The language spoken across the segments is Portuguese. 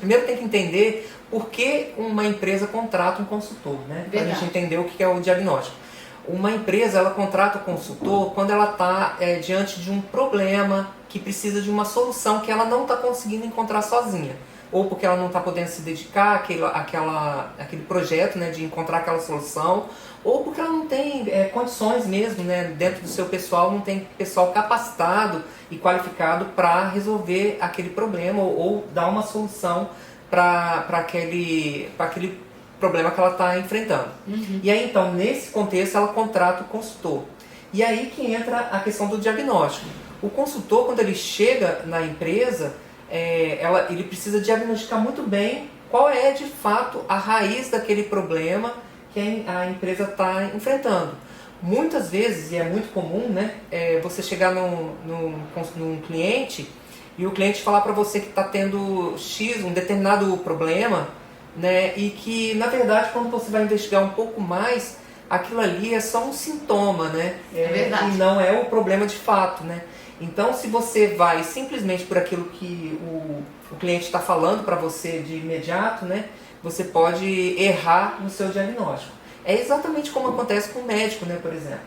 primeiro tem que entender por que uma empresa contrata um consultor, né? Para a gente entender o que é o diagnóstico. Uma empresa, ela contrata o consultor quando ela está diante de um problema que precisa de uma solução que ela não está conseguindo encontrar sozinha. Ou porque ela não está podendo se dedicar àquele projeto, né, de encontrar aquela solução, ou porque ela não tem condições mesmo, né, dentro do seu pessoal, não tem pessoal capacitado e qualificado para resolver aquele problema ou dar uma solução para aquele problema que ela está enfrentando. E aí, então, nesse contexto, ela contrata o consultor. E aí que entra a questão do diagnóstico. O consultor, quando ele chega na empresa, ele precisa diagnosticar muito bem qual é, de fato, a raiz daquele problema que a empresa está enfrentando. Muitas vezes, e é muito comum, né, você chegar num cliente e o cliente falar para você que está tendo X, um determinado problema, né, e que, na verdade, quando você vai investigar um pouco mais, aquilo ali é só um sintoma, né, e não é o problema de fato, né. Então, se você vai simplesmente por aquilo que o cliente está falando para você de imediato, né, você pode errar no seu diagnóstico. É exatamente como acontece com o médico, né, por exemplo.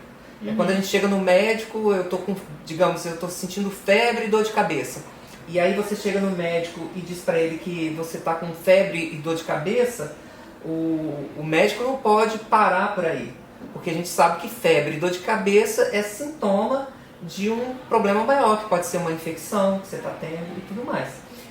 Quando a gente chega no médico, eu estou sentindo febre e dor de cabeça. E aí você chega no médico e diz para ele que você está com febre e dor de cabeça, o médico não pode parar por aí. Porque a gente sabe que febre e dor de cabeça é sintoma de um problema maior, que pode ser uma infecção que você está tendo e tudo mais.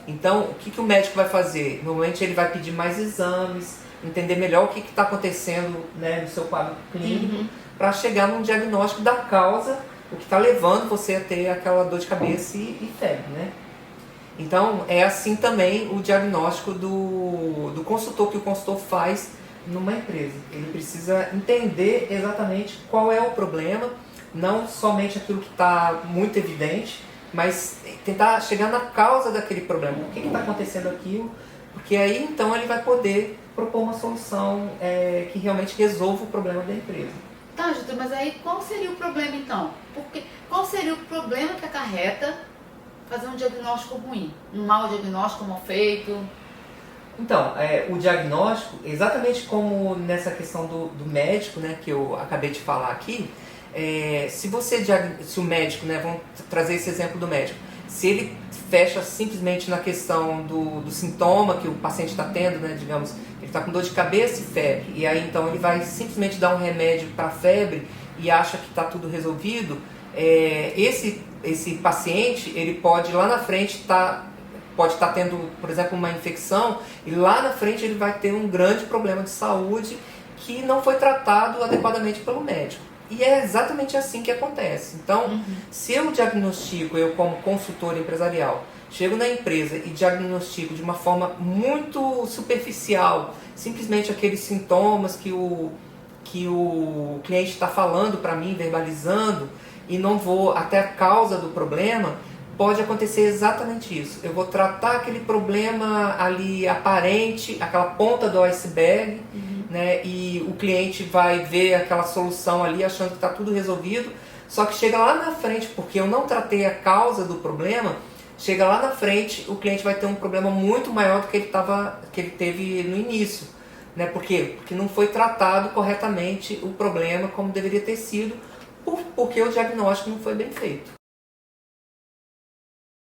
Então, o que o médico vai fazer? Normalmente ele vai pedir mais exames, entender melhor o que está acontecendo, né, no seu quadro clínico, para chegar num diagnóstico da causa, o que está levando você a ter aquela dor de cabeça e febre, né? Então, é assim também o diagnóstico do consultor, que o consultor faz numa empresa. Ele precisa entender exatamente qual é o problema, não somente aquilo que está muito evidente, mas tentar chegar na causa daquele problema. Por que está acontecendo aquilo? Porque aí, então, ele vai poder propor uma solução que realmente resolva o problema da empresa. Tá, Júlio, mas aí qual seria o problema, então? Qual seria o problema que acarreta fazer um diagnóstico ruim? Um mau diagnóstico mal feito? Então, o diagnóstico, exatamente como nessa questão do médico, né, que eu acabei de falar aqui, se o médico, né, vamos trazer esse exemplo do médico, se ele fecha simplesmente na questão do sintoma que o paciente está tendo, né, digamos, ele está com dor de cabeça e febre, e aí então ele vai simplesmente dar um remédio para a febre e acha que está tudo resolvido, esse paciente, ele pode lá na frente pode estar tendo, por exemplo, uma infecção, e lá na frente ele vai ter um grande problema de saúde que não foi tratado adequadamente pelo médico. E é exatamente assim que acontece. Então, se eu diagnostico, eu como consultor empresarial, chego na empresa e diagnostico de uma forma muito superficial, simplesmente aqueles sintomas que o cliente está falando para mim, verbalizando, e não vou até a causa do problema, pode acontecer exatamente isso. Eu vou tratar aquele problema ali aparente, aquela ponta do iceberg, né, e o cliente vai ver aquela solução ali achando que está tudo resolvido, só que chega lá na frente, porque eu não tratei a causa do problema, chega lá na frente, o cliente vai ter um problema muito maior do que ele teve no início. Né? Por quê? Porque não foi tratado corretamente o problema como deveria ter sido, porque o diagnóstico não foi bem feito.